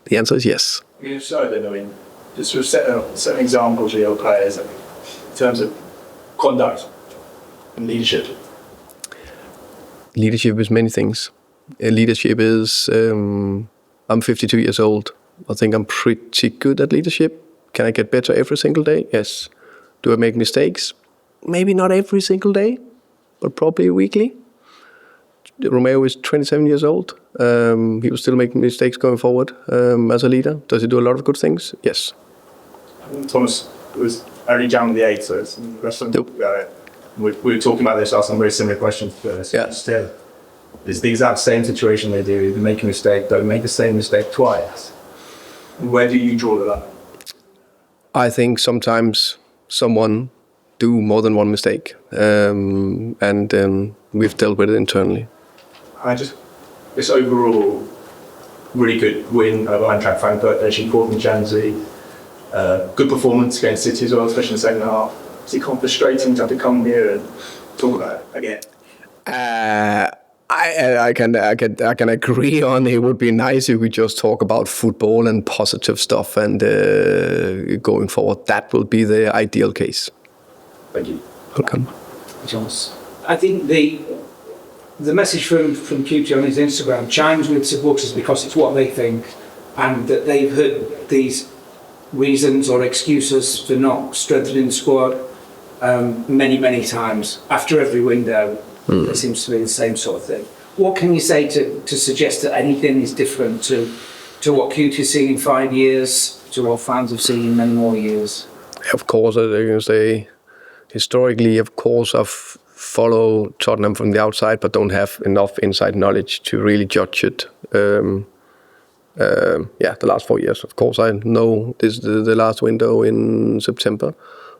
The answer is yes. If so, then, I mean, just sort of set an example to your players in terms of conduct and leadership. Leadership is many things. Leadership is, I'm 52 years old. I think I'm pretty good at leadership. Can I get better every single day? Yes. Do I make mistakes? Maybe not every single day, but probably weekly. Romero is 27 years old. He will still make mistakes going forward as a leader. Does he do a lot of good things? Yes. Thomas was only January the 8th, so it's interesting. We were talking about this, asked some very similar questions to this. Yeah. Still, it's the exact same situation they do. They make a mistake, don't make the same mistake twice. Where do you draw the line? I think sometimes someone do more than one mistake, and we've dealt with it internally. This overall really good win over Eintracht Frankfurt, actually caught in Champions League. Good performance against City as well, especially in the second half. Is it quite frustrating to have to come here and talk about it again? I can agree on it would be nice if we just talk about football and positive stuff and going forward. That will be the ideal case. Thank you. Welcome. Thomas. I think the message from QT on his Instagram chimes with supporters because it's what they think, and that they've heard these reasons or excuses for not strengthening the squad many times. After every window, there seems to be the same sort of thing. What can you say to suggest that anything is different to what QT's seen in 5 years, to what fans have seen in many more years? Of course, I can say historically, of course, I've follow Tottenham from the outside, but don't have enough inside knowledge to really judge it. The last 4 years. Of course, I know this is the last window in September,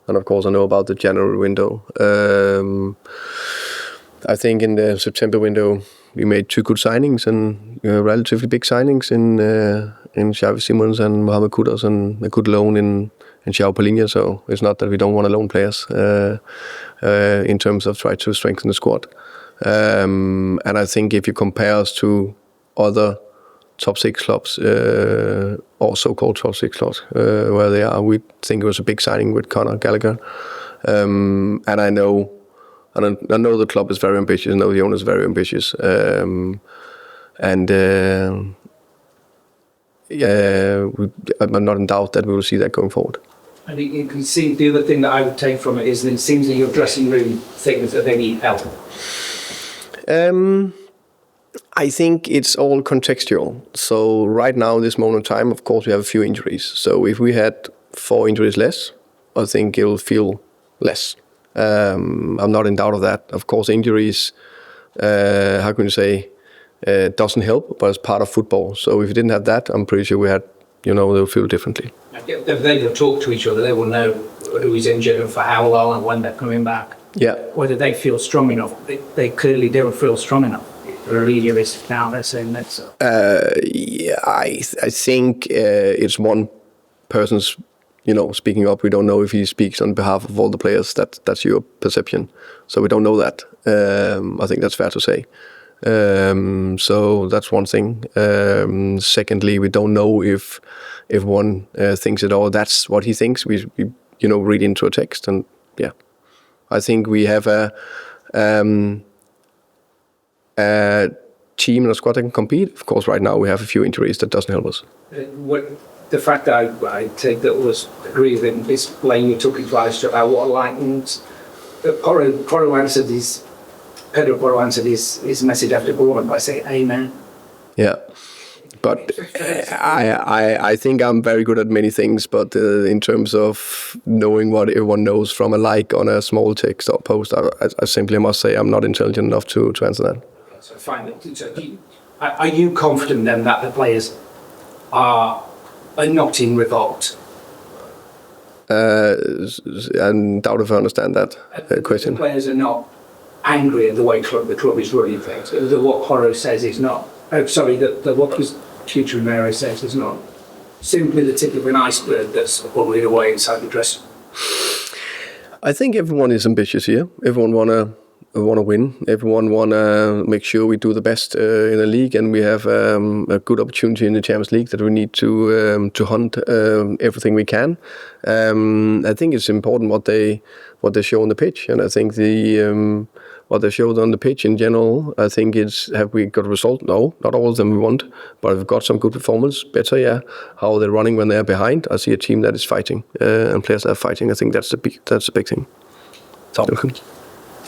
and of course, I know about the January window. I think in the September window, we made 2 good signings and relatively big signings in Xavi Simons and Mohamed Kudus, and a good loan in João Palhinha. So it's not that we don't want to loan players in terms of try to strengthen the squad. And I think if you compare us to other top 6 clubs or so-called top 6 clubs where they are, we think it was a big signing with Conor Gallagher. And I know the club is very ambitious. I know the owner is very ambitious. I'm not in doubt that we will see that going forward. I think you can see the other thing that I would take from it is that it seems that your dressing room thinks that they need help. I think it's all contextual. So right now, this moment in time, of course, we have a few injuries. So if we had 4 injuries less, I think it'll feel less. I'm not in doubt of that. Of course, injuries, how can you say, doesn't help, but it's part of football. So if we didn't have that, I'm pretty sure we had, they'll feel differently. If they will talk to each other, they will know who is injured and for how long and when they're coming back. Yeah. Whether they feel strong enough. They clearly don't feel strong enough. The media is now, they're saying that. So. I think it's one person's, speaking up. We don't know if he speaks on behalf of all the players. That's your perception. So we don't know that. I think that's fair to say. So that's one thing. Secondly, we don't know if one thinks it all. That's what he thinks. We read into a text, and yeah, I think we have a team and a squad that can compete. Of course, right now we have a few injuries that doesn't help us. The fact that I take that was agree with him is playing you talking twice about what lightens. Pedro answered his message after Bournemouth by saying amen. Yeah. But I think I'm very good at many things, but in terms of knowing what everyone knows from a like on a small text or post, I simply must say I'm not intelligent enough to answer that. So fine. So are you confident then that the players are not in revolt? I doubt if I understand that question. The players are not angry at the way the club is running things. What Horo says is not. Oh, sorry, what was Cristian Romero says is not simply the tip of an iceberg that's bubbling away inside the dressing room. I think everyone is ambitious here. Everyone want to want to win. Everyone want to make sure we do the best in the league, and we have a good opportunity in the Champions League that we need to hunt everything we can. I think it's important what they show on the pitch, and I think what they showed on the pitch in general, I think it's, have we got a result? No, not all of them we want, but we've got some good performance, better, yeah. How they're running when they're behind. I see a team that is fighting, and players that are fighting. I think that's the big thing. Tom.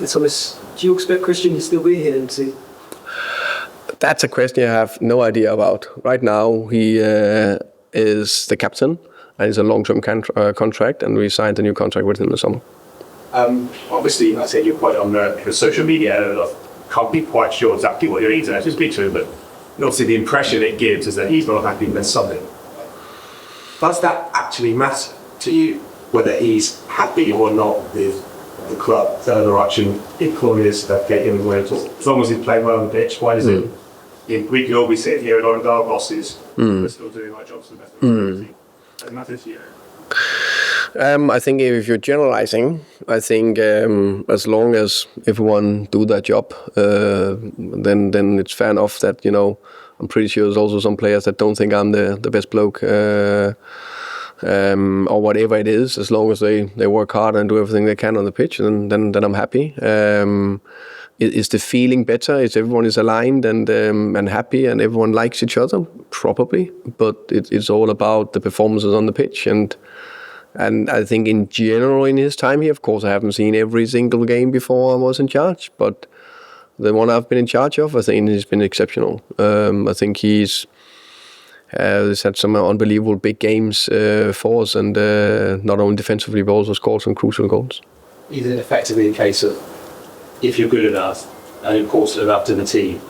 Thomas, do you expect Cristian to still be here and see? That's a question I have no idea about. Right now, he is the captain, and it's a long-term contract, and we signed a new contract with him in the summer. Obviously, I said you're quite on the social media. I can't be quite sure exactly what you're eating. I just speak to him, but obviously the impression it gives is that he's not happy with something. Does that actually matter to you, whether he's happy or not with the club, the overarching employers that get him away at all? As long as he's playing well on the pitch, why is it? We could all be sitting here and our bosses, we're still doing our jobs to the best of our ability. Does it matter to you? I think if you're generalizing, I think as long as everyone do their job, then it's fair enough that, I'm pretty sure there's also some players that don't think I'm the best bloke, or whatever it is. As long as they work hard and do everything they can on the pitch, then I'm happy. Is the feeling better? Is everyone is aligned and happy and everyone likes each other? Probably, but it's all about the performances on the pitch. And I think in general in his time here, of course, I haven't seen every single game before I was in charge, but the one I've been in charge of, I think he's been exceptional. I think he's had some unbelievable big games for us, and not only defensively, but also scored some crucial goals. Is it effectively a case of if you're good enough and important enough to the team,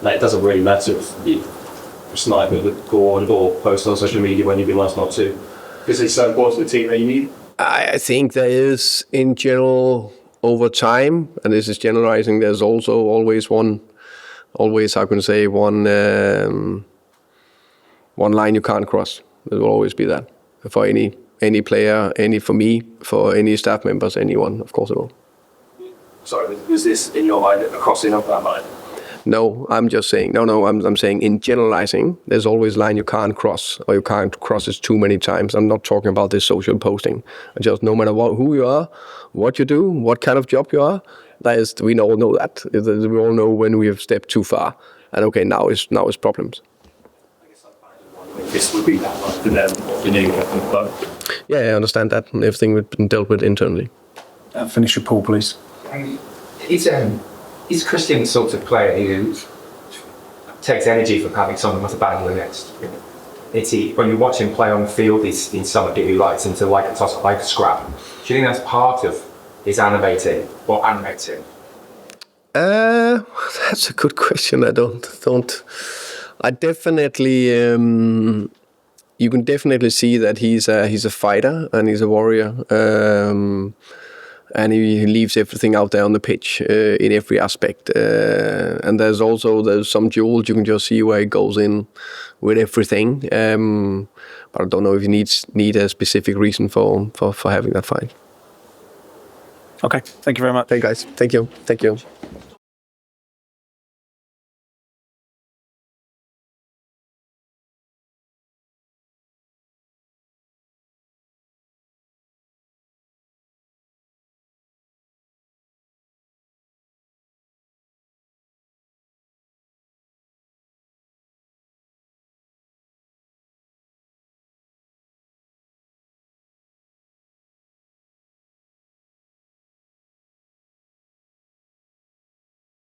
it doesn't really matter if you snipe it with go on or post on social media when you've been asked not to? Because it's so important to the team that you need? I think there is, in general, over time, and this is generalizing, there's also always one line you can't cross. There will always be that. For any player, for me, for any staff members, anyone, of course it will. Sorry, was this in your mind, a crossing of that line? No, I'm just saying, I'm saying in generalizing, there's always a line you can't cross, or you can't cross it too many times. I'm not talking about this social posting. Just no matter who you are, what you do, what kind of job you are, we all know that. We all know when we have stepped too far. And okay, now it's problems. I guess I'm wondering, this would be that line for them, Yeah, I understand that. And everything we've been dealt with internally. Finish with Paul, please. Is Cristian the sort of player who takes energy from having someone with a battle against? When you watch him play on the field, he's somebody who likes him to like a scrap. Do you think that's part of his animating or animates him? That's a good question. I definitely. You can definitely see that he's a fighter and he's a warrior. And he leaves everything out there on the pitch in every aspect. And there's some duels you can just see where he goes in with everything. But I don't know if he need a specific reason for having that fight. Okay, thank you very much. Hey guys, thank you.